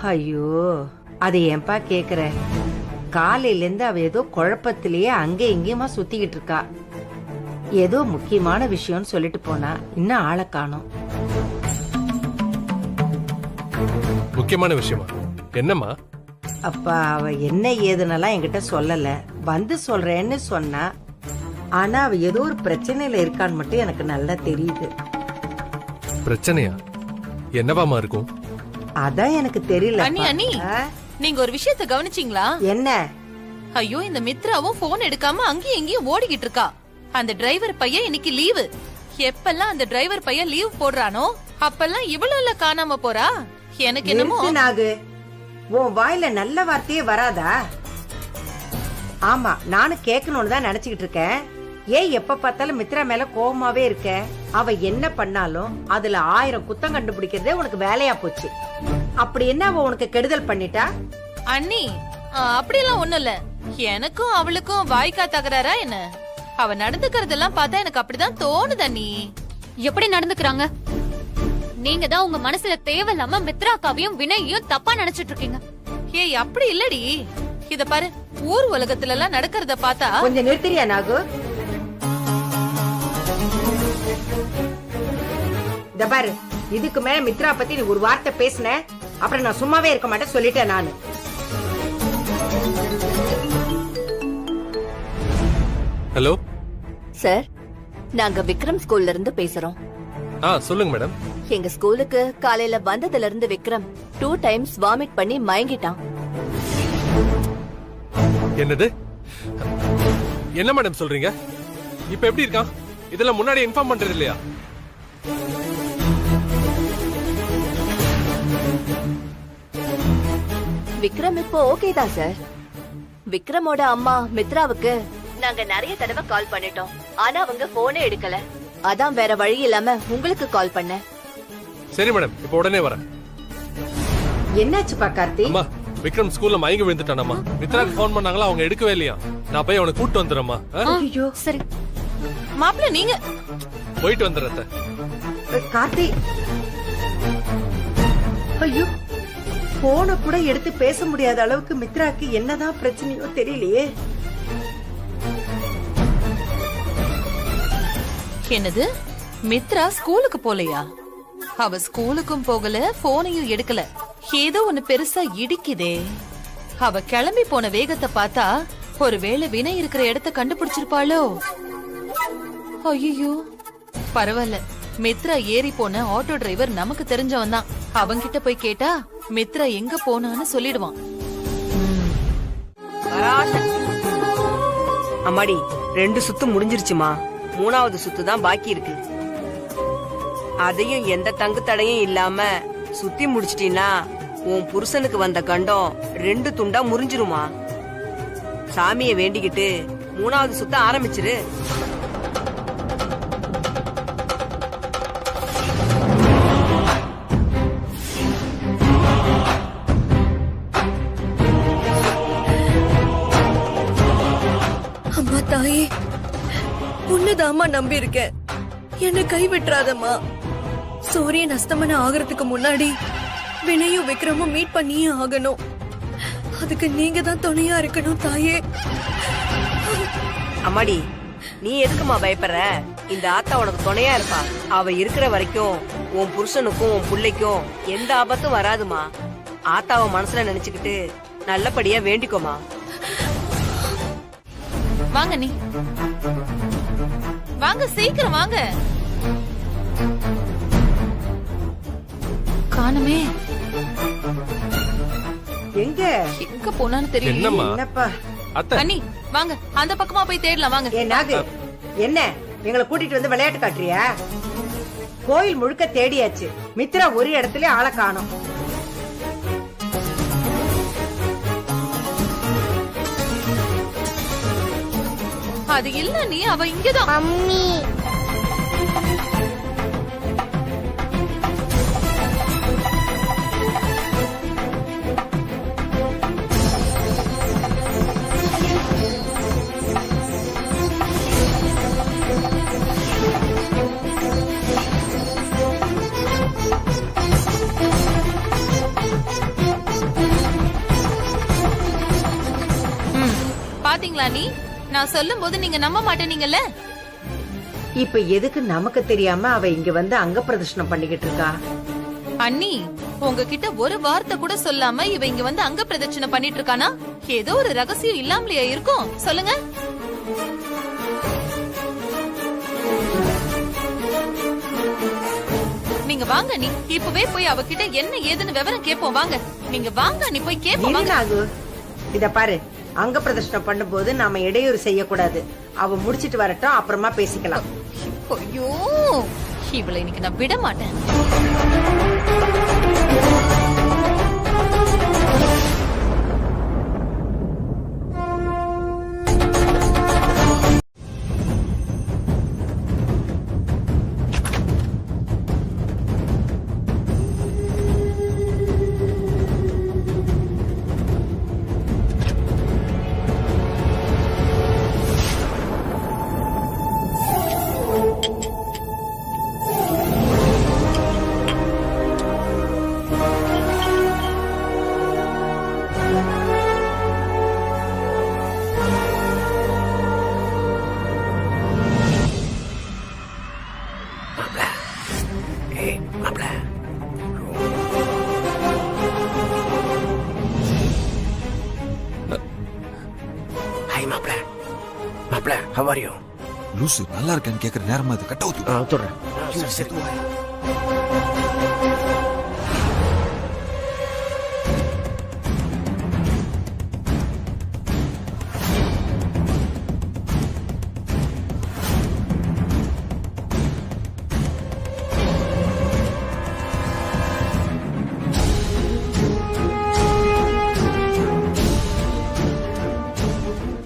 ஐயோ, அது ஏன்பா கேக்குற? காலையில இருந்து அவ ஏதோ குழப்பத்திலேயே அங்கே இங்கேயுமா சுத்திக்கிட்டு இருக்கா. ஏதோ முக்கியமான விஷயம்னு சொல்லிட்டு போனா, இன்னும் ஆளை காணோம். முக்கியமான விஷயமா? என்னம்மா? அப்பா, அவ என்ன ஏதுன்னெல்லாம் என்கிட்ட சொல்லல. வந்து சொல்றேன்னு சொன்னா. ஆனா அவ ஏதோ ஒரு பிரச்சனையில இருக்கான்னு மட்டும் எனக்கு நல்லா தெரியுது. பிரச்சனையா? என்னவாமா இருக்கும்? அதான் எனக்கு தெரியல. அண்ணி அண்ணி, நீங்க ஒரு விஷயத்தை கவனிச்சீங்களா? என்ன? ஐயோ, இந்த மித்ராவும் போன் எடுக்காம அங்கேயும் இங்கேயும் ஓடிக்கிட்டு இருக்கா. அந்த டிரைவர் பையன் இன்னைக்கு லீவு. எப்பெல்லாம் அந்த டிரைவர் பையன் லீவ் போடுறானோ அப்பெல்லாம் இவ்வளவு காணாம போறா. எனக்கு என்னமோ நாகு, உன் வாயில நல்ல வார்த்தையே வராதா? ஆமா, நானும் கேட்கணும்னு தான் நினைச்சுக்கிட்டு இருக்கேன். ஏன் எப்ப பார்த்தாலும் மித்ரா மேல கோபமாவே இருக்க? அவ என்ன பண்ணாலும் அதுல 1000 குத்தம் கண்டுபிடிக்கிறதே உனக்கு வேலையா போச்சு. அப்படி என்ன அவ உனக்கு கெடுதல் பண்ணிட்டா? அண்ணி, அப்படியெல்லாம் ஒண்ணும் இல்ல. எனக்கும் அவளுக்கும் வாய்க்கா தகராறா என்ன? அவ நடந்துக்கிறதெல்லாம் பார்த்தா எனக்கு அப்படிதான் தோணுது அண்ணி. எப்படி நடந்துக்கிறாங்க? நீங்க தான் உங்க மனசுல தேவையில்லாம மித்ராக்காவையும் வினையையும் தப்பா நினைச்சிட்டு இருக்கீங்க. ஏய், அப்படி இல்லடி. இத பாரு, ஊர் உலகத்துல எல்லாம் நடக்கிறத பார்த்தா. கொஞ்சம் நிறுத்திரியா நாகு? இந்த பாரு, இதுக்கு மேல மித்ரா பத்தி நீ ஒரு வார்த்தை பேசின, அப்புறம் நான் சும்மாவே இருக்க மாட்டேன் சொல்லிட்டேன் நானு. ஹலோ சார், நாங்க விக்ரம் ஸ்கூல்ல இருந்து பேசுறோம். சொல்லுங்க மேடம். எங்க ஸ்கூலுக்கு காலையில வந்ததுல இருந்து விக்ரம் 2 times வாமிட் பண்ணி மயங்கிட்டான். என்னது? என்ன மேடம் சொல்றீங்க? இப்ப எப்படி இருக்கான்? இதெல்லாம் முன்னாடி இன்ஃபார்ம் பண்றது இல்லையா? விக்ரம் இப்போ ஓகே தான் சார். விக்ரமோட அம்மா மித்ராவுக்கு நாங்க நிறைய தடவை கால் பண்ணிட்டோம். ஆனா அவங்க போனே எடுக்கல. அதான் வேற வழி இல்லாம உங்களுக்கு கால் பண்ணேன். சரி மேடம், இப்ப உடனே வரேன். என்னாச்சுப்பா கார்த்தி? அம்மா, விக்ரம் ஸ்கூல்ல மயங்கி விழுந்துட்டானம்மா. மித்ராக்கு போன் பண்ணாங்களா, அவங்க எடுக்கவே இல்லையா. நான் போய் அவனை கூட்டு வந்துடுறேம்மா. ஐயோ, சரி மாப்பிள்ள, நீங்க போயிட்டு வந்துடுறேன். கார்த்தி, ஐயோ, போன கூட எடுத்து பேச முடியாத அளவுக்கு மித்ராக்கு என்னதான் பிரச்சனையோ தெரியலையே. என்னது? மித்ரா ஸ்கூலுக்கு போலையா? அவ ஸ்கூலுக்கும் போகல, போனையும் எடுக்கல. ஏதோ ஒண்ணு பெருசா இடிக்குதே. அவ கிளம்பி போன வேகத்தை பார்த்தா ஒருவேளை வினை இருக்கிற இடத்த கண்டுபிடிச்சிருப்பாளோ? ஐயோ, பரவாயில்ல. மித்ரா ஏறி போன ஆட்டோ டிரைவர் நமக்கு தெரிஞ்சவன் தான். அவங்கிட்ட போய் கேட்டா மித்ரா எங்க போனான்னு சொல்லிடுவான். அம்மாடி, 2 சுத்து முடிஞ்சிருச்சுமா. 3வது சுத்து தான் பாக்கி இருக்கு. அதையும் எந்த தங்கு தடையும் இல்லாம சுத்தி முடிச்சிட்டீன்னா உன் புருஷனுக்கு வந்த கண்டம் 2 துண்டா முறிஞ்சிருமா. சாமியை வேண்டிக்கிட்டு 3வது சுத்த ஆரம்பிச்சிரு. அம்மா தாயே, உன்னதாமா நம்பி இருக்கேன். என்ன கைவிட்டுறாதம்மா. சூரியன் அஸ்தமனம் ஆகிறதுக்கு முன்னாடி வினையும் விக்ரமும் மீட் பண்ணியே ஆகணும். அதுக்கு நீங்க தான் துணையா இருக்கணும் தாயே. அம்மாடி, நீ எதுக்குமா பயப்படுற? இந்த ஆத்தா உனக்கு துணையா இருப்பா. அவ இருக்கிற வரைக்கும் உன் புருஷனுக்கும் உன் பிள்ளைக்கும் எந்த ஆபத்தும் வராதுமா. ஆத்தாவை மனசுல நினைச்சுக்கிட்டு நல்லபடியா வேண்டிக்கோமா. வாங்க நீ வாங்க, சீக்கிரம் வாங்க. காணுமே, எங்க எங்க போனான்னு தெரியல. என்னம்மா? என்னப்பா? அத்தை, அண்ணி வாங்க, அந்த பக்கமா போய் தேடலாம் வாங்க. ஏ நாகு, என்ன எங்களை கூட்டிட்டு வந்து விளையாட்டு காட்டுறியா? கோயில் முழுக்க தேடியாச்சு, மித்ரா ஒரு இடத்துல ஆளை காணோம். அது இல்ல, நீ அவ இங்கதான். மம்மி, நான் சொல்லும் போது நீங்க நம்ப மாட்டேனீங்கல்ல? இப்ப எதுக்கு நமக்கு தெரியாம அவ இங்க வந்து அங்க பிரதர்ஷனம் பண்ணிக்கிட்டு இருக்கா? அண்ணி, உங்ககிட்ட ஒரு வார்த்தை கூட சொல்லாம இவ இங்க வந்து அங்க பிரதட்சணை பண்ணிட்டு இருக்கானா? ஏதோ ஒரு ரகசியம் இல்லாமலையா இருக்கும்? சொல்லுங்க. நீங்க வாங்க நீ இப்பவே போய் அவகிட்ட என்ன ஏதுன்னு விவரம் கேப்போம். வாங்க, நீங்க வாங்க நீ போய் கேப்போம். வாங்க. நாகு, இத பாரு, அங்க பிரதர்ஷனம் பண்ணும்போது நாம இடையூறு செய்யக்கூடாது. அவ முடிச்சிட்டு வரட்டும், அப்புறமா பேசிக்கலாம். ஐயோ, இவளை இன்னைக்கு நான் விட மாட்டேன். லூசு, நல்லா இருக்கேன்னு கேக்குற நேரமா அது கட்ட ஊத்து.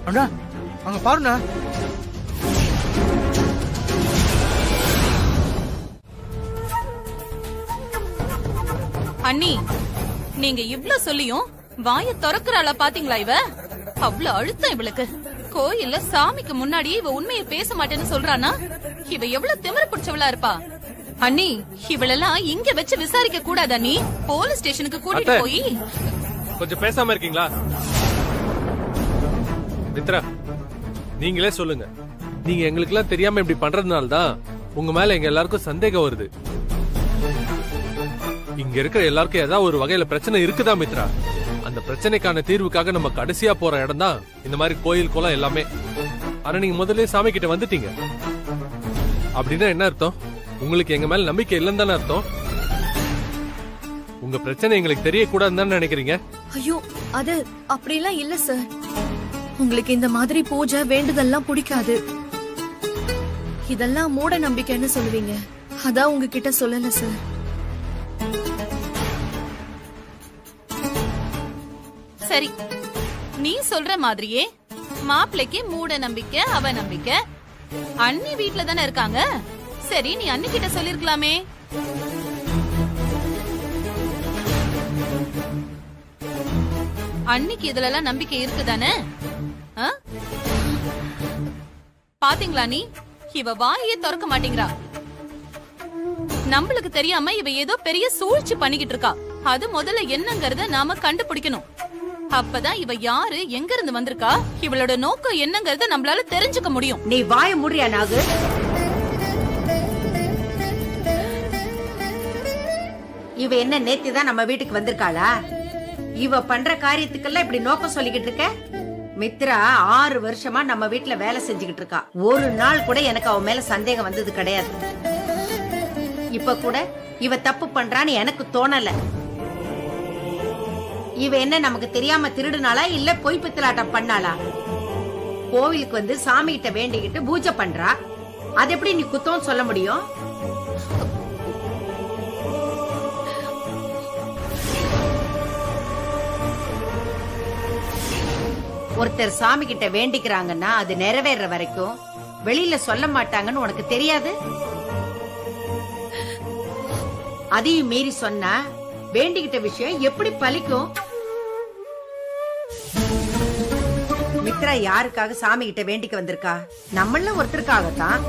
அண்ணா, அங்க பாருண்ணா. அண்ணி, நீங்க இவ்ளோ சொல்லியும் வாய திறக்கறாளா பாத்தீங்களா? இவ அவ்ளோ அழுத்தம் இவளுக்கு. கோயில்ல சாமிக்கு முன்னாடி இவ உண்மையை பேச மாட்டேன்னு சொல்றானா? இவ எவ்வளவு திமிரு பிடிச்சவளா இருப்பா. அண்ணி, இவளெல்லாம் இங்க வச்சு விசாரிக்க கூடாது அண்ணி. போலீஸ் ஸ்டேஷனுக்கு கூட்டிட்டு போய். கொஞ்சம் பேசாம இருக்கீங்களா? மித்ரா, நீங்களே சொல்லுங்க. நீங்க எங்களுக்கு எல்லாம் தெரியாம இப்படி பண்றதுனால தான் உங்க மேல எங்க எல்லாருக்கும் சந்தேகம் வருது. இங்க இருக்கிற எல்லாருக்கும் ஏதாவது ஒரு வகையில பிரச்சனை இருக்குதா மித்ரா? அந்த பிரச்சனைக்கான தீர்வுக்காக நம்ம கடைசியா போற இடம் தான் இந்த மாதிரி கோயில் குளம் எல்லாமே. ஆனா நீங்க முதல்ல சாமி கிட்ட வந்துட்டீங்க. அப்படின்னா என்ன அர்த்தம்? உங்களுக்கு எங்க மேல நம்பிக்கை இல்லைன்னு தானே அர்த்தம்? உங்க பிரச்சனை எங்களுக்கு தெரியக்கூடாதுன்னு தானே நினைக்கிறீங்க? ஐயோ, அது அப்படிலாம் இல்ல சார். உங்களுக்கு இந்த மாதிரி பூஜை வேண்டுதெல்லாம் பிடிக்காது. இதெல்லாம் மூட நம்பிக்கைன்னு சொல்லுவீங்க. அதான் உங்ககிட்ட சொல்லல சார். சரி, நீ சொல்ற மாதிரியே மாப்பிள்ளைக்கு மூட நம்பிக்கை, அவ நம்பிக்கை. அண்ணி வீட்ல தானே இருக்காங்க. சரி, நீ அண்ணி கிட்ட சொல்லிருக்கலாமே. அன்னிக்கு இதுல எல்லாம் நம்பிக்கை இருக்குதானே? பாத்தீங்களா நீ, இவ வாயே திறக்க மாட்டேங்கிறா. நம்மளுக்கு தெரியாம இவ ஏதோ பெரிய சூழ்ச்சி பண்ணிக்கிட்டு இருக்கா. அது முதல்ல என்னங்கறத நாம கண்டுபிடிக்கணும். அப்பதான் இவ யாரு, எங்க இருந்து வந்திருக்கா, இவளோட நோக்கம் என்னங்கறத நம்மளால தெரிஞ்சுக்க முடியும். நீ வாய முடியா நாகு? இவ என்ன நேத்துதான் நம்ம வீட்டுக்கு வந்திருக்காளா? இவ பண்ற காரியத்துக்கெல்லாம் இப்படி நோக்கம் சொல்லிக்கிட்டு இருக்க? மித்ரா 6 வருஷமா நம்ம வீட்டுல வேலை செஞ்சுக்கிட்டு இருக்கா. ஒரு நாள் கூட எனக்கு அவ மேல சந்தேகம் வந்தது கிடையாது. இப்ப கூட இவ தப்பு பண்றான்னு எனக்கு தோணல. இவ என்ன நமக்கு தெரியாம திருடுனாளா இல்ல பொய் பித்தலாட்டம் பண்ணாளா? கோவிலுக்கு வந்து சாமி கிட்ட வேண்டிக்கிட்டு பூஜை பண்றா. அது எப்படி நீ குத்தம் சொல்ல முடியும்? ஒருத்தர் சாமி கிட்ட வேண்டிக்கிறாங்கன்னா அது நிறைவேற வரைக்கும் வெளியில சொல்ல மாட்டாங்கன்னு உனக்கு தெரியாது? அதையும் மீறி சொன்னா வேண்டிக்கிட்ட விஷயம் எப்படி பலிக்கும்? மித்ரா யாருக்காக சாமி கிட்ட வேண்டிக்க வந்திருக்கா? நம்மள ஒருத்தருக்காகத்தான்.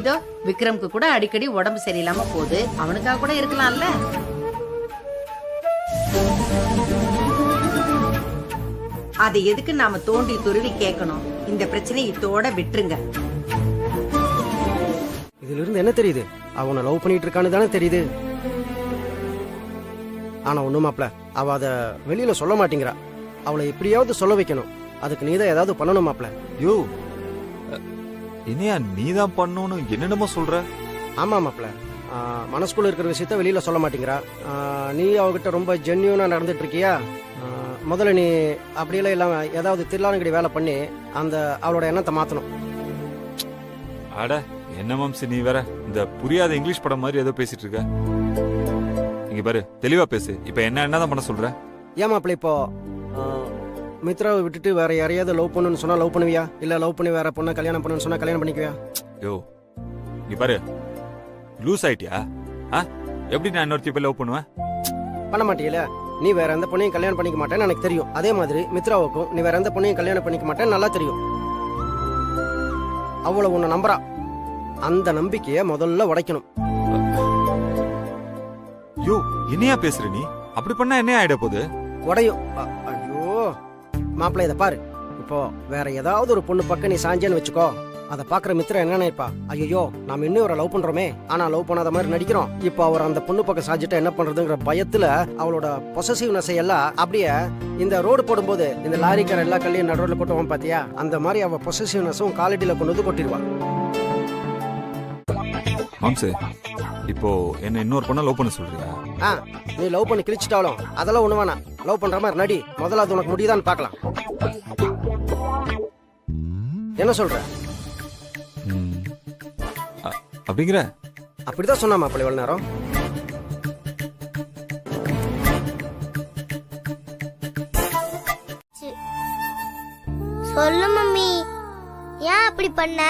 இதோ விக்ரம்க்கு கூட அடிக்கடி உடம்பு சரியில்லாம போகுது, அவனுக்காக கூட இருக்கலாம்ல. அதை எதுக்கு நாம தோண்டி துருவி கேட்கணும்? இந்த பிரச்சனை இதோட விட்டுருங்க. இதுல இருந்து என்ன தெரியுது? அவனை லவ் பண்ணிட்டு இருக்கான்னு தானே தெரியுது. ஆனா ஒண்ணும் மாப்ள, அவ அத வெளியில சொல்ல மாட்டேங்கிறா. அவளை எப்படியாவது சொல்ல வைக்கணும். அதுக்கு நீதான் ஏதாவது பண்ணணும் மாப்ள. யோ இனியா நீதான் பண்ணணும் என்னென்னமோ சொல்ற. ஆமா மாப்ள, மனசுக்குள்ள இருக்கிற விஷயத்த வெளியில சொல்ல மாட்டேங்கிறா. நீ அவகிட்ட ரொம்ப ஜென்யூனா நடந்துட்டு இருக்கியா? முதல்ல நீ அப்படியெல்லாம் இல்லாம ஏதாவது திருளானங்கடி வேலை பண்ணி அந்த அவளோட எண்ணத்தை மாத்தணும். அட என்ன மாம்சி நீ வேற இந்த புரியாத இங்கிலீஷ் படம் மாதிரி ஏதோ பேசிட்டு இருக்க. இங்க பாரு தெளிவா பேசு. இப்ப என்னதான் பண்ண சொல்ற? ஏன் மாப்ள, இப்போ மித்ராவை விட்டுட்டு வேற யாரையாவது லவ் பண்ணுன்னு சொன்னா லவ் பண்ணுவியா? இல்ல லவ் பண்ணி வேற பொண்ணை கல்யாணம் பண்ணுன்னு சொன்னா கல்யாணம் பண்ணிக்குவியா? யோ இங்க பாரு லூஸ் ஆயிட்டியா? எப்படி நான் இன்னொருத்தி போய் லவ் பண்ணுவேன்? பண்ண மாட்டீல. நீ வேற எந்த பொண்ணையும் கல்யாணம் பண்ணிக்க மாட்டேன்னு எனக்கு தெரியும். அதே மாதிரி மித்ராவுக்கும் நீ வேற எந்த பொண்ணையும் கல்யாணம் பண்ணிக்க மாட்டேன்னு நல்லா தெரியும். அவ்வளவு உன்னை நம்புறா. அந்த நம்பிக்கைய முதல்ல உடைக்கணும். யோ என்னையா பேசுற நீ? அப்படி பண்ணா என்ன ஆயிட போகுது? உடையும். ஐயோ மாப்பிள்ள, இதை பாரு. இப்போ வேற ஏதாவது ஒரு பொண்ணு பக்கம் நீ சாஞ்சேன்னு வச்சுக்கோ. அதை பாக்குற மித்ரா என்ன நினைப்பா? ஐயோ நாம இன்னும் ஒரு லவ் பண்றோமே, ஆனா லவ் பண்ணாத மாதிரி நடிக்கிறோம். இப்போ அவர் அந்த பொண்ணு பக்கம் சாஞ்சிட்டா என்ன பண்றதுங்கிற பயத்துல அவளோட பொசசிவ்னஸ் எல்லாம் அப்படியே இந்த ரோடு போடும்போது இந்த லாரிக்கார எல்லா கல்லையும் நடுவில் கொட்டுவான் பாத்தியா? அந்த மாதிரி அவ பொசசிவ்னஸும் காலடியில கொண்டு வந்து கொட்டிடுவான். மாம்சே இப்போ என்ன இன்னொரு பொண்ணை லவ் பண்ண சொல்றியா? நீ லவ் பண்ணி கிழிச்சிட்டாலும் அதெல்லாம் ஒண்ணு வேணாம். லவ் பண்ற மாதிரி நடி. முதல்ல அது உனக்கு முடியுதான்னு பாக்கலாம். என்ன சொல்ற? அப்படிங்கிற அப்படிதான் சொன்னா மாப்பிள்ளை இவ்வளவு நேரம். சொல்லு மம்மி, ஏன் அப்படி பண்ண?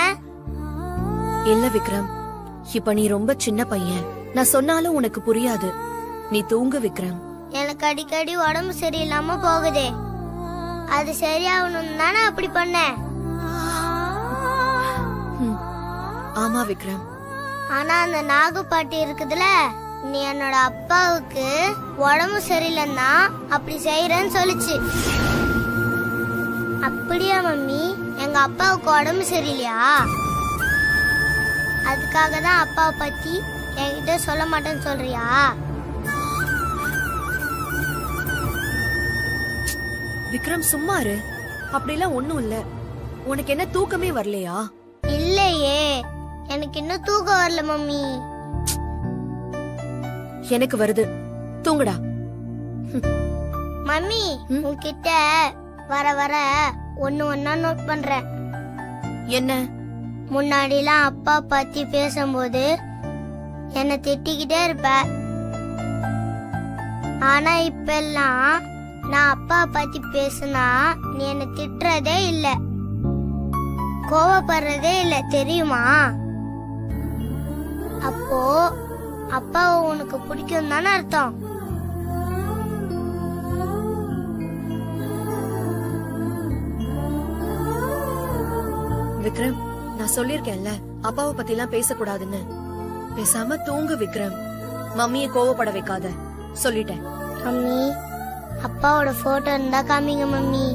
இல்ல விக்ரம், இப்ப நீ ரொம்ப சின்ன பையன். நான் சொன்னாலும் உனக்கு புரியாது. நீ தூங்கு விக்ரம். எனக்கு அடிக்கடி உடம்பு சரியில்லாம போகுதே, அது சரியாகணும் தானே அப்படி பண்ண. ஆமா விக்ரம். ஆனா அந்த நாகு பாட்டி இருக்குதுல, நீ என்னோட அப்பாவுக்கு உடம்பு சரியில்லைன்னா அப்படி செய்யறேன்னு சொல்லுச்சு. அப்படியா மம்மி? எங்க அப்பாவுக்கு உடம்பு சரியில்லையா? அதுக்காக தான் அப்பாவை பத்தி என்கிட்ட சொல்ல மாட்டேன்னு சொல்றியா? விக்ரம் சும்மா இரு. அப்படிலாம் ஒண்ணும் இல்ல. உனக்கு என்ன தூக்கமே வரலையா? இல்லையே, எனக்கு இன்னும் தூக்கம் வரல மம்மி. எனக்கு வருது. தூங்குடா. மம்மி உன்கிட்ட வர வர ஒண்ணு ஒன்னா நோட் பண்றேன். என்ன? முன்னாடிலாம் அப்பா பத்தி பேசும்போது என்ன திட்டிக்கிட்டே இருப்ப. ஆனா இப்ப எல்லாம் நான் அப்பா பத்தி பேசுனா நீ என்ன திட்டுறதே இல்ல, கோவப்படுறதே இல்ல, தெரியுமா? அப்போ அப்பாவை உனக்கு பிடிக்கும் தானே அர்த்தம். விக்ரம், நான் சொல்லிருக்கேன்ல அப்பாவை பத்தி எல்லாம் பேசக்கூடாதுன்னு. பேசாம தூங்கு விக்ரம். மம்மியை கோவப்பட வைக்காத சொல்லிட்டேன். மம்மி, அப்பாவோட போட்டோ இருந்தா காமிங்க மம்மி.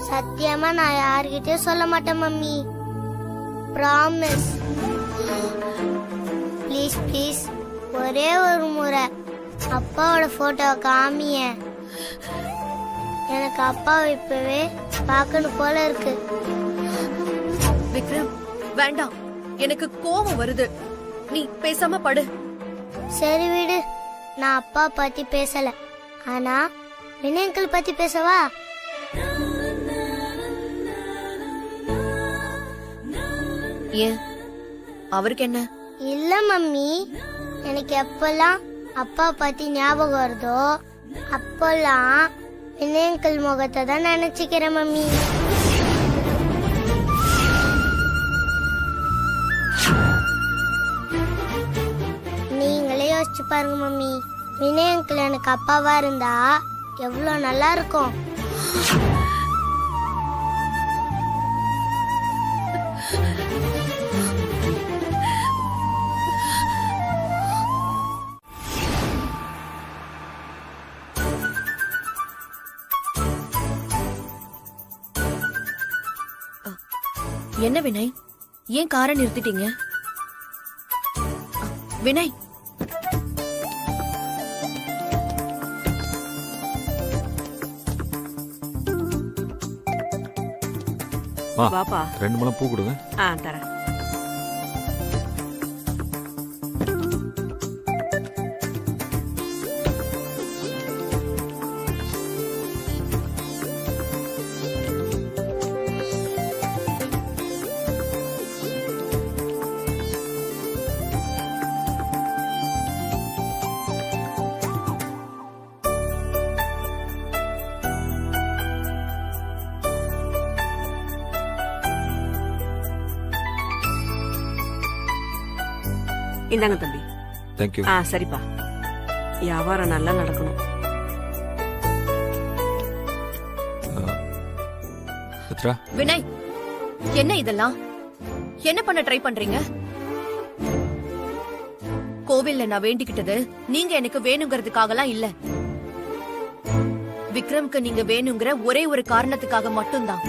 சத்தியமா நான் யார்கிட்டயும் சொல்ல மாட்டேன் மம்மி. ப்ராமிஸ். ப்ளீஸ் ப்ளீஸ், ஒரே ஒரு முறை அப்பாவோட போட்டோ காமிய. எனக்கு அப்பாவை இப்பவே பார்க்கணும் போல இருக்கு. விக்ரம் வேண்டாம், எனக்கு கோவம் வருது. நீ பேசாம படு. சரி விடு, நான் அப்பா பத்தி பேசல. ஆனா வினயங்கள் பத்தி பேசவா? ஏன், அவருக்கு என்ன? இல்ல மம்மி, எனக்கு எப்பெல்லாம் அப்பா பத்தி ஞாபகம் வருதோ அப்பெல்லாம் வினயங்கள் முகத்தை தான் நினைச்சுக்கிறேன் மம்மி. நீங்களே யோசிச்சு பாருங்க மம்மி, வினயங்கள் எனக்கு அப்பாவா இருந்தா எவ்வளவு நல்லா இருக்கும். என்ன வினய், ஏன் காரை நிறுத்திட்டீங்க? வினய், வாப்பா. 2 முழம் பூ கொடுங்க. தரேன். இந்தாங்க தம்பி. தேங்க்யூ. சரிப்பா. வியாபாரம் நல்லா நடக்கணும். மித்ரா. வினய், என்ன இதெல்லாம்? என்ன பண்ண ட்ரை பண்றீங்க? கோவில்ல நான் வேண்டிக்கிட்டது நீங்க எனக்கு வேணுங்கிறதுக்காகலாம் இல்ல. விக்ரம்க்கு நீங்க வேணுங்கிற ஒரே ஒரு காரணத்துக்காக மட்டும்தான்.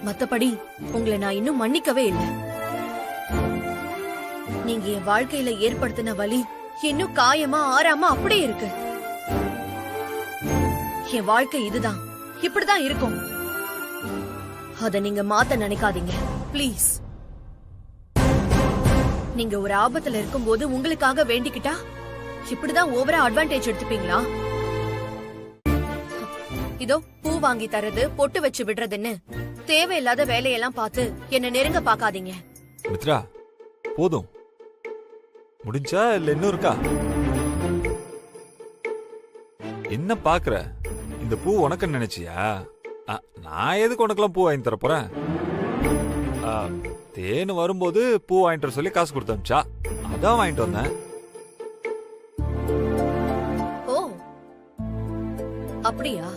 மத்தபடி உங்களை நான் இன்னும் மன்னிக்கவே இல்லை. நீங்க என் வாழ்க்கையில ஏற்படுத்தின வலி இன்னும் காயமா ஆறாம அப்படியே இருக்கு. என் வாழ்க்கை இதுதான், இப்படிதான் இருக்கும். அத நீங்க மாத்த நினைக்காதீங்க ப்ளீஸ். நீங்க ஒரு ஆபத்துல இருக்கும்போது உங்களுக்காக வேண்டிக்கிட்டா இப்படிதான் ஓவரா அட்வான்டேஜ் எடுத்துப்பீங்களா? இதோ பூ வாங்கி தரது, பொட்டு வச்சு விடுறதுன்னு தேவையில்லாத வேலையெல்லாம் பார்த்து என்ன நெருங்க பாக்காதீங்க. மித்ரா, போதும். முடிஞ்சா இல்ல இன்னும் இருக்கா? என்ன பாக்குற? இந்த பூ உனக்கு நினைச்சியா? நான் எதுக்கு உனக்கெல்லாம் பூ வாங்கி தர போறேன்? தேனு வரும்போது பூ வாங்கிட்டு சொல்லி காசு கொடுத்தா அதான் வாங்கிட்டு வந்தேன். ஓ அப்படியா?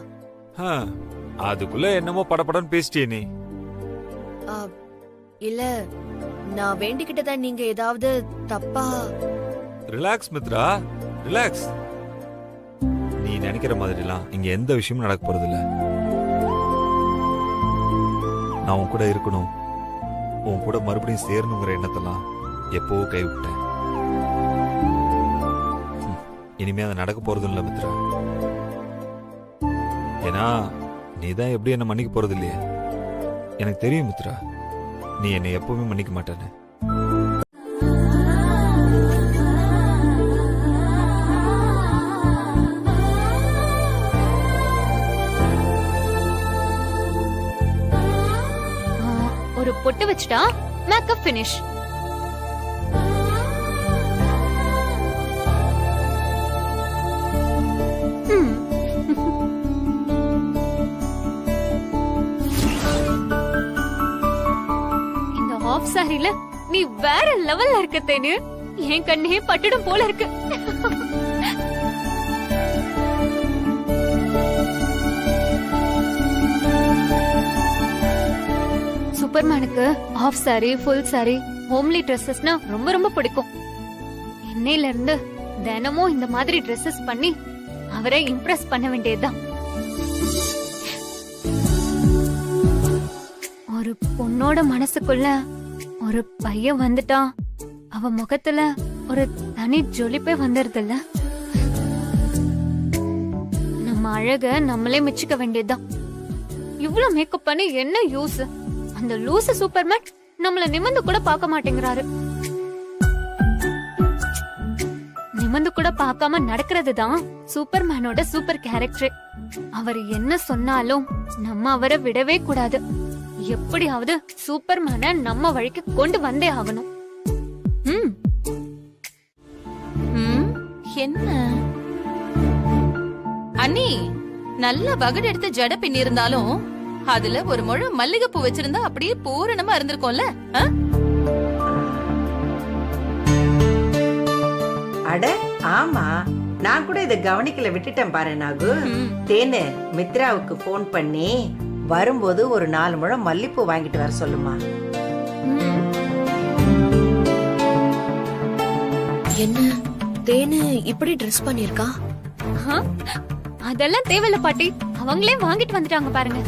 அதுக்குள்ள என்னமோ படபடன்னு பேசிட்டியே நீ. இல்ல, நான் வேண்டிக்கிட்டத நீங்க ஏதாவது தப்பா? Relax Mitra, relax. நீ நினைக்கிற மாதிரிலாம் இங்க எந்த விஷயமும் நடக்க போறது இல்ல. நான் உன் கூட இருக்கணும், உன் கூட மறுபடியும் சேரணுங்கிற எண்ணத்தெல்லாம் எப்பவோ கைவிட்டேன். இனிமே அதை நடக்க போறதும் இல்ல மித்ரா. ஏன்னா நீதான் எப்படி என்ன மன்னிக்க போறது இல்லையே. எனக்கு தெரியும் மித்ரா, நீ என்னை எப்பவுமே மன்னிக்க மாட்டேன்னு. ஒரு பொட்டு வச்சுட்டா மேக்கப் ஃபினிஷ். இந்த ஆஃப் சாரில நீ வேற லெவல்ல இருக்க தேனு. என் கண்ணே பட்டுடும் போல இருக்கு. சூப்பர்மேனுக்கு half sari, full sari, homely ட்ரெஸ்ஸஸ்னா ரொம்ப ரொம்ப பிடிக்கும். இன்னையில இருந்து தினமும் இந்த மாதிரி ட்ரெஸ்ஸஸ் பண்ணி அவரை இம்ப்ரெஸ் பண்ண வேண்டியதுதான். ஒரு பொண்ணோட மனசுக்குள்ள ஒரு பையன் வந்துட்டா அவ முகத்துல ஒரு தனி ஜொலிப்பே வந்துருதுல்ல. நம்ம அழக நம்மளே மிச்சிக்க வேண்டியதுதான். இவ்வளவு மேக்கப் பண்ணி என்ன யூஸ்? அந்த லூசு சூப்பர்மேன் நம்மள நிமிர்ந்து கூட பார்க்க மாட்டேங்கிறாரு. நிமிர்ந்து கூட பார்க்காம நடக்கிறதுதான் சூப்பர்மேனோட சூப்பர் கேரக்டர். அவர் என்ன சொன்னாலும் நம்ம அவரை விடவே கூடாது. எப்படியாவது சூப்பர்மேனை நம்ம வழிக்கு கொண்டு வந்தே ஆகணும். என்ன அண்ணி, நல்ல வகடு எடுத்து ஜட பின்னி இருந்தாலும் அதுல ஒரு முழு மல்லிகைப்பூ வச்சிருந்தா அப்படியே பூரணமா இருந்திருக்கும்ல. அட ஆமா, நான் கூட இத கவனிக்கல, விட்டுட்டேன் பாரு நாகு. தேனு, மித்ராவுக்கு போன் பண்ணி வரும்போது ஒரு 4 முழம் மல்லிப்பூ வாங்கிட்டு வர சொல்லுமா. என்ன தேனு இப்படி ட்ரெஸ் பண்ணிருக்கா? அதெல்லாம் தேவையில்ல பாட்டி, அவங்களே வாங்கிட்டு வந்துட்டாங்க பாருங்க.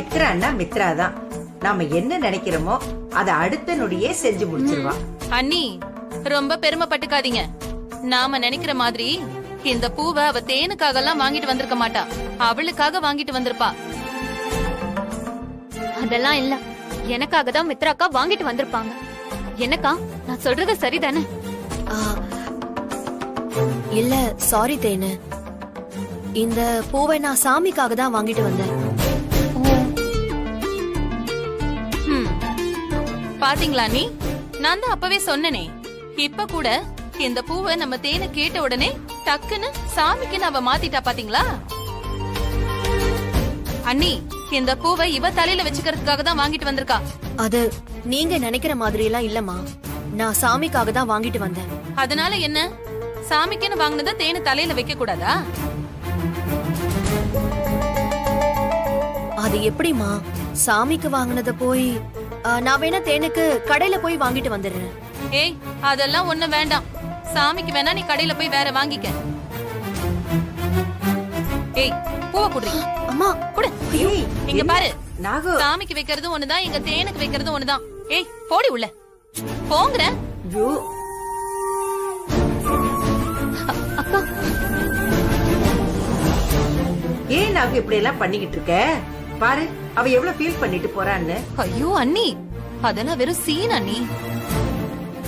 மித்ரான்னா மித்ரா தான். நாம என்ன நினைக்கிறோமோ அத அடுத்த நொடியே செஞ்சு முடிச்சிருவா. அண்ணி ரொம்ப பெருமைப்பட்டுக்காதீங்க. நாம நினைக்கிற மாதிரி இந்த பூவை அவ தேனுக்காக எல்லாம் வாங்கிட்டு வந்திருக்க மாட்டா, அவளுக்காக வாங்கிட்டு வந்திருப்பா. அதெல்லாம் இல்ல, எனக்காக தான் மித்ராக்கா வாங்கிட்டு வந்திருப்பாங்க. என்னக்கா, நான் சொல்றது சரிதானே? ஆ, இல்ல சாரி தேனு, இந்த பூவை நான் சாமிக்காக தான் வாங்கிட்டு வந்தேன். பாத்தீங்களா நீ, நான் தான் அப்பவே சொன்னனே. இப்ப கூட இந்த பூவை நம்ம தேனை கேட்ட உடனே டக்குன்னு சாமிக்குன்னு அவ மாத்திட்டா. பாத்தீங்களா அண்ணி, இந்த பூவை இவ தலையில வச்சுக்கிறதுக்காக தான் வாங்கிட்டு வந்திருக்கா. அது நீங்க நினைக்கிற மாதிரி எல்லாம் இல்லம்மா, நான் சாமிக்காக தான் வாங்கிட்டு வந்தேன். அதனால என்ன, சாமிக்குன்னு வாங்கினத தேனு தலையில வைக்க கூடாதா? அது எப்படிமா, சாமிக்கு வாங்கினத போய் நான் வேணா தேனுக்கு கடையில போய் வாங்கிட்டு வந்துடுறேன். ஏய், அதெல்லாம் ஒண்ணு வேண்டாம். சாமிக்கு வேணா நீ கடையில போய் வேற வாங்கிக்க. ஏய், பூவை குடுறீ. அம்மா குடு. ஏய், இங்க பாரு, நாகு. சாமிக்கு வைக்கிறது ஒண்ணுதான், எங்க தேனுக்கு வைக்கிறது ஒண்ணுதான். ஏய், போடி உள்ள போங்கற. ஐயோ, ஏன் நாகு இப்படி எல்லாம் பண்ணிக்கிட்டு இருக்க? பாரு, அவ எவ்வளவு ஃபீல் பண்ணிட்டு போறான்னு. ஐயோ அண்ணி, அதெல்லாம் வெறும் சீன் அண்ணி.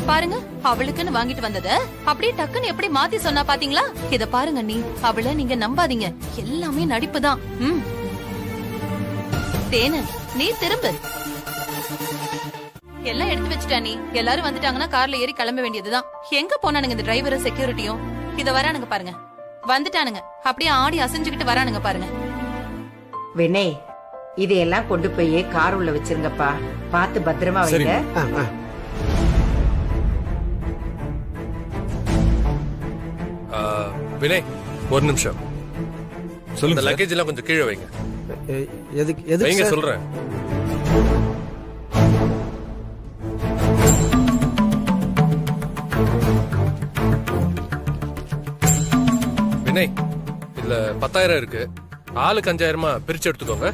பாருங்க, அவளுக்குன்னு வாங்கிட்டு வந்தத அப்படியே டக்குன்னு எப்படி மாத்தி சொன்னா பாத்தீங்களா? இத பாருங்க அண்ணி, அவளை நீங்க நம்பாதீங்க, எல்லாமே நடிப்புதான். தேனு, நீ திரும்ப. எல்லாம் எடுத்து வச்சுட்டா நீ. எல்லாரும் வந்துட்டாங்கன்னா கார்ல ஏறி கிளம்ப வேண்டியதுதான். எங்க போனானுங்க இந்த டிரைவரும் செக்யூரிட்டியும்? இத வரானுங்க பாருங்க, வந்துட்டானுங்க. அப்படியே ஆடி அசைஞ்சுக்கிட்டு வரானுங்க பாருங்க. வினய், இதையெல்லாம் கொண்டு போய் கார் உள்ள வச்சிருங்கப்பா. பார்த்து பத்திரமா வைங்க. வினய், ஒரு நிமிஷம் சொல்லுங்க. லக்கேஜ் எல்லாம் கொஞ்சம் கீழே வைங்க. எதுக்கு வைங்க சார்? சொல்றேன். வினய், இதுல 10,000 இருக்கு. ஆளுக்கு 5,000 பிரிச்சு எடுத்துக்கோங்க.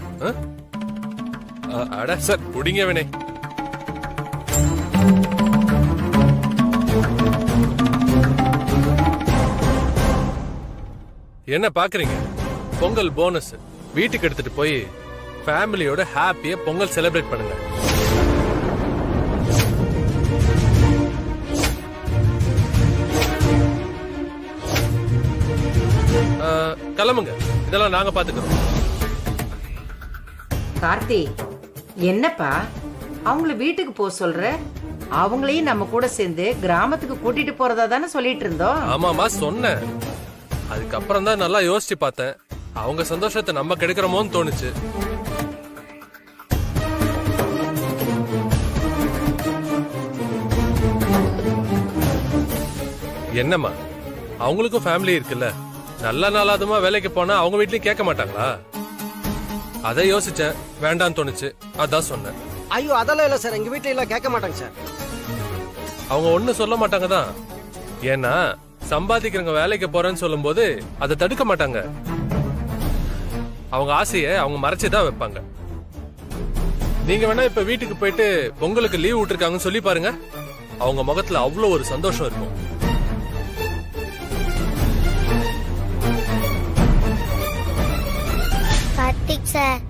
அட சார், குடிங்க வினய். என்ன பாக்குறீங்க? பொங்கல் போனஸ் வீட்டுக்கு எடுத்துட்டு போய் ஃபேமிலியோட ஹாப்பியா பொங்கல் செலிப்ரேட் பண்ணுங்க. கிளம்புங்க, இதெல்லாம் நாங்க பாத்துக்கிறோம். கார்த்தி, என்னப்பா அவங்கள வீட்டுக்கு போக சொல்ற? அவங்களையும் நம்ம கூட சேர்ந்து கிராமத்துக்கு கூட்டிட்டு போறதா தானே சொல்லிட்டு இருந்தோம். ஆமாமா சொன்னேன். அதுக்கப்புறம் தான் நல்லா யோசிச்சு பார்த்தேன். அவங்க சந்தோஷத்தை நம்ம கெடுக்கிறோமோன்னு தோணுச்சு. என்னம்மா, அவங்களுக்கும் ஃபேமிலி இருக்குல்ல. நல்ல நாளாதுமா வேலைக்கு போனா அவங்க வீட்லயும் கேட்க மாட்டாங்களா? அதை யோசிச்சேன், வேண்டான்னு தோணுச்சு, அதான் சொன்னேன். ஐயோ, அதெல்லாம் இல்ல சார், எங்க வீட்டுல எல்லாம் கேட்க மாட்டாங்க சார். அவங்க ஒண்ணு சொல்ல மாட்டாங்க தான். ஏன்னா சம்பாதிக்கிறவங்க வேலைக்கு போறேன்னு சொல்லும் போது அதை தடுக்க மாட்டாங்க. அவங்க ஆசையை அவங்க மறைச்சுதான் வைப்பாங்க. நீங்க வேணா இப்ப வீட்டுக்கு போயிட்டு பொங்கலுக்கு லீவ் விட்டுருக்காங்கன்னு சொல்லி பாருங்க. அவங்க முகத்துல அவ்வளவு ஒரு சந்தோஷம் இருக்கும். கார்த்திக் சார்,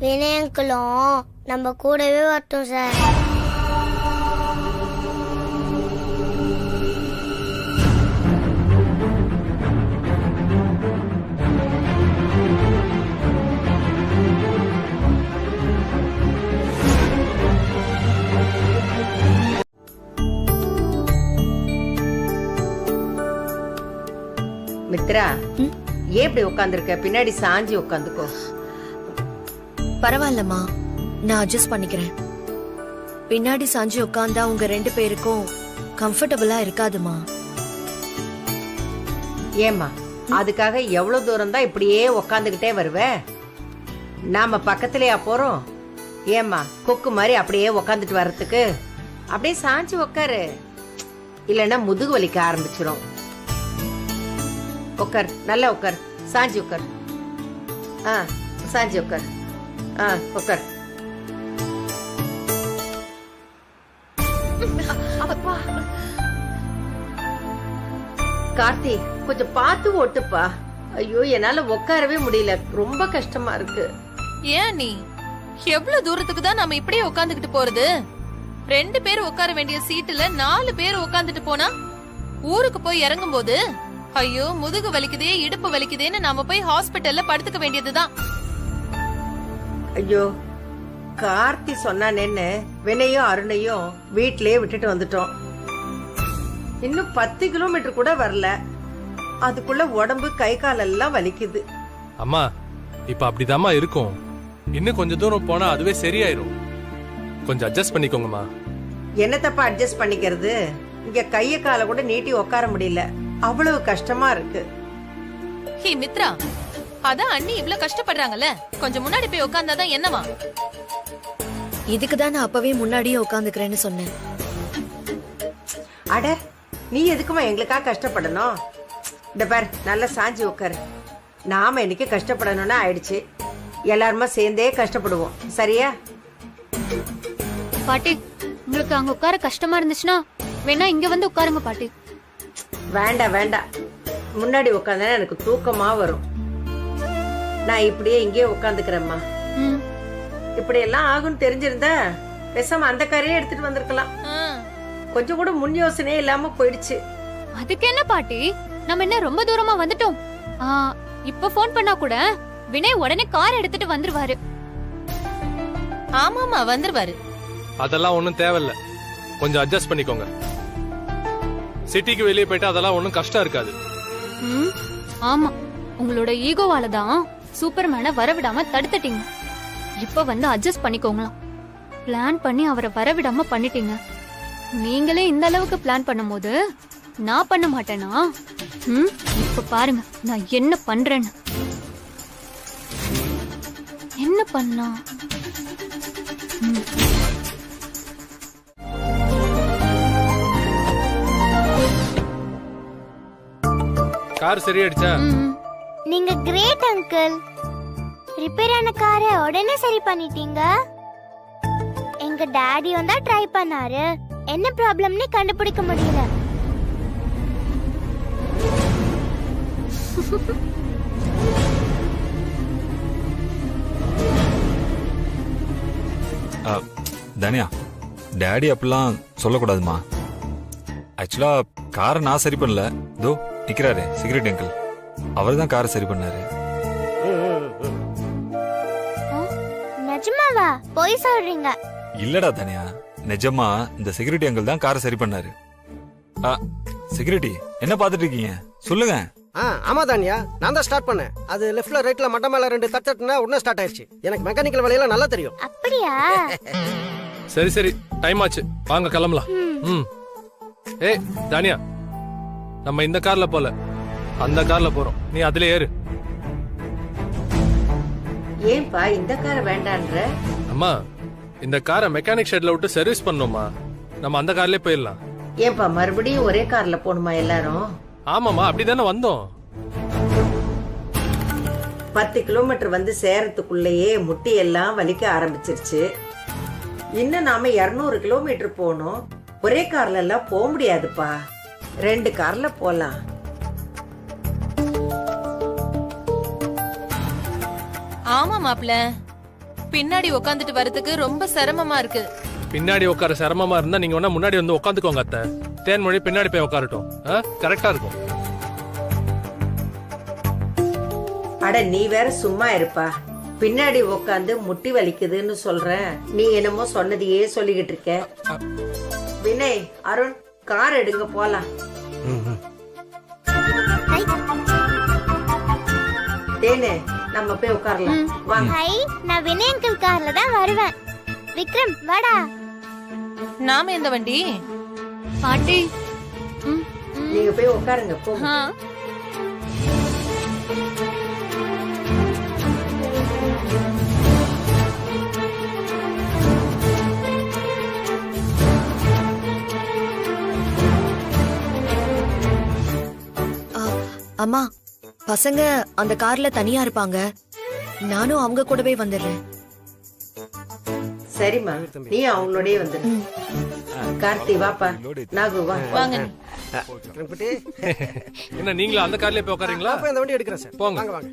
வினயங்களும் நம்ம கூடவே வரட்டும் சார். மித்ரா, ஏன் இப்படி உட்காந்துருக்க? பின்னாடி சாஞ்சி உட்காந்துக்கோ. பரவாயில்லம்மா, நான் அட்ஜஸ்ட் பண்ணிக்கிறேன். பின்னாடி சாஞ்சி உட்காந்தா உங்க 2 பேருக்கும் கம்ஃபர்டபுளா இருக்காதுமா. ஏமா, அதுக்காக எவ்வளவு தூரம் தான் இப்படியே உக்காந்துகிட்டே வருவ? நாம பக்கத்திலேயா போறோம்? ஏமா, கொக்கு மாதிரி அப்படியே உக்காந்துட்டு வர்றதுக்கு அப்படியே சாஞ்சி உக்காரு, இல்லன்னா முதுகு வலிக்க ஆரம்பிச்சிரும். உக்கார், நல்லா உக்கார், சாஞ்சி உக்கார். சாஞ்சி உக்கார். உட்கார். கார்த்தி, கொஞ்சம் பார்த்து ஓட்டுப்பா. ஐயோ, என்னால உட்காரவே முடியல, ரொம்ப கஷ்டமா இருக்கு. ஏன் நீ எவ்வளவு தூரத்துக்கு தான் நம்ம இப்படியே உட்காந்துக்கிட்டு போறது? 2 பேர் உட்கார வேண்டிய சீட்டுல 4 பேர் உட்காந்துட்டு போனா ஊருக்கு போய் இறங்கும் போது ஐயோ முதுகு வலிக்குதே இடுப்பு வலிக்குதேன்னு நாம போய் ஹாஸ்பிட்டல்ல படுத்துக்க வேண்டியதுதான். ஐயோ, கார்த்தி சொன்னானேன்னு வினையும் அருணையும் வீட்லயே விட்டுட்டு வந்துட்டோம். இன்னும் 10 கிலோமீட்டர் கூட வரல, அதுக்குள்ள உடம்பு கை காலெல்லாம் வலிக்குது. அம்மா இப்ப அப்படிதாம்மா இருக்கும். இன்னும் கொஞ்ச தூரம் போனா அதுவே சரியாயிரும். கொஞ்சம் அட்ஜஸ்ட் பண்ணிக்கோங்கம்மா. என்ன தப்பா அட்ஜஸ்ட் பண்ணிக்கிறது? இங்க கைய கால கூட நீட்டி உட்கார முடியல, அவ்வளவு கஷ்டமா இருக்கு. ஹே மித்ரா, அதான் அண்ணி இவ்ளோ கஷ்டப்படுறாங்கல்ல, கொஞ்சம் முன்னாடி போய் உட்கார்ந்தாதான் என்னவா? இதுக்கு தான் நான் அப்பவே முன்னாடியே உட்காந்துக்கிறேன்னு சொன்னேன். அட, நீ எதுக்குமா எங்களுக்கா கஷ்டப்படணும்? இந்த பார், நல்லா சாஞ்சி உட்காரு. நாம இன்னைக்கு கஷ்டப்படணும்னு ஆயிடுச்சு, எல்லாருமா சேர்ந்தே கஷ்டப்படுவோம், சரியா? பாட்டி, உங்களுக்கு அங்க உட்கார கஷ்டமா இருந்துச்சுன்னா வேணா இங்க வந்து உட்காருங்க பாட்டி. வேண்டாம் வேண்டாம், முன்னாடி உட்காந்தா எனக்கு தூக்கமா வரும். நான் இப்படியே இங்கே உட்காந்துக்கிறேம்மா. இப்படி எல்லாம் ஆகும்னு தெரிஞ்சிருந்தா பேசாம அந்த காரையே எடுத்துட்டு வந்திருக்கலாம். கொஞ்சம் கூட முன் யோசனையே இல்லாம போயிடுச்சு. அதுக்கு என்ன பாட்டி, நம்ம என்ன ரொம்ப தூரமா வந்துட்டோம். இப்ப போன் பண்ணா கூட வினய் உடனே கார் எடுத்துட்டு வந்துருவாரு. ஆமாமா, வந்துருவாரு. அதெல்லாம் ஒண்ணும் தேவையில்ல, கொஞ்சம் அட்ஜஸ்ட் பண்ணிக்கோங்க. சிட்டிக்கு வெளியே போயிட்டா அதெல்லாம் ஒண்ணும் கஷ்டம் இருக்காது. ஆமா, உங்களோட ஈகோவால தான் சூப்பர்மேனை வரவிடாம தடுத்துட்டீங்க. இப்ப வந்து அட்ஜஸ்ட் பண்ணிக்கோங்களாம். பிளான் பண்ணி அவரை வரவிடாம பண்ணிட்டீங்க. நீங்களே இந்த அளவுக்கு பிளான் பண்ணும்போது நான் பண்ண மாட்டேனா? இப்ப பாருங்க நான் என்ன பண்றேன்னு. என்ன பண்ணலாம்? கார் சரியாயிடுச்சா? நீங்க கிரேட் அங்கிள். ரிப்பேர் ஆன காரை உடனே சரி பண்ணிட்டீங்க. எங்க டாடி வந்தா ட்ரை பண்ணாரு, என்ன ப்ராப்ளம்னு கண்டுபிடிக்க முடியல. தனியா, டாடி அப்படிலாம் சொல்லக்கூடாதுமா. ஆக்சுவலா காரை நான் சரி பண்ணல, தோ நிக்கிறாரு சிகரெட் அங்கிள், அவர் தான் காரை சரி பண்ணாரு. நிஜமாவா? போய் சொல்றீங்க? இல்லடா தனியா, நிஜமா இந்த செக்யூரிட்டி அங்கிள் தான் காரை சரி பண்ணாரு. செக்யூரிட்டி என்ன பாத்துட்டு இருக்கீங்க, சொல்லுங்க. ஆமா தானியா, நான் தான் ஸ்டார்ட் பண்ணேன். அது லெஃப்ட்ல ரைட்ல மட்ட மேல 2 தட்டுனா உடனே ஸ்டார்ட் ஆயிடுச்சு. எனக்கு மெக்கானிக்கல் வேலையெல்லாம் நல்லா தெரியும். அப்படியா? சரி சரி, டைம் ஆச்சு, வாங்க கிளம்பலாம். ஏய் தானியா, நம்ம இந்த கார்ல போல அந்த கார்ல போறோம், நீ அதுல ஏறு. ஏன்பா இந்த காரை வேண்டான்ற? அம்மா, இந்த காரை மெக்கானிக் ஷெட்ல விட்டு சர்வீஸ் பண்ணோமா, நம்ம அந்த கார்லயே போயிடலாம். ஏன்பா மறுபடியும் ஒரே கார்ல போணுமா எல்லாரும்? ஆமாமா, அப்படிதானே வந்தோம். 10 கிலோமீட்டர் வந்து சேரத்துக்குள்ளேயே முட்டி எல்லாம் வலிக்க ஆரம்பிச்சிருச்சு. இன்னும் நாம 200 கிலோமீட்டர் போனோம். ஒரே கார்ல எல்லாம் போக முடியாதுப்பா, 2 கார்ல போலாம். ஆமா மாப்ள, பின்னாடி உட்காந்துட்டு வரதுக்கு ரொம்ப சிரமமா இருக்கு. பின்னாடி உட்கார சிரமமா இருந்தா நீங்க வேணா முன்னாடி வந்து உட்காந்துக்கோங்க அத்தை. தேன்மொழி பின்னாடி போய் உட்காரட்டும், கரெக்டா இருக்கும். அட நீ வேற சும்மா இருப்பா, பின்னாடி உட்காந்து முட்டி வலிக்குதுன்னு சொல்றேன், நீ என்னமோ சொன்னதையே சொல்லிக்கிட்டு இருக்க. வினய், அருண், கார் எடுங்க போலாம். தேனு, நம்ம போய் உட்காரலாம் வாங்க. நான் வினய் அங்கிள் கார்ல தான் வருவேன். விக்ரம் வாடா. நாம எந்த வண்டி? பாட்டி, நீங்க போய் உட்காருங்க போங்க. அம்மா, பசங்க அந்த கார்ல தனியா இருப்பாங்க, நானும் அவங்க கூடவே வந்துடுறேன். சரிம்மா, நீ அவங்களோடய வந்துரு. கார்த்தி வாப்பா, நாகு வா. வாங்க. விக்ரம் குட்டி, என்ன நீங்களும் அந்த கார்லயே போய் உட்காரீங்களா? அப்ப இந்த வண்டி எடுக்கிறேன் சார். போங்க. வாங்க வாங்க.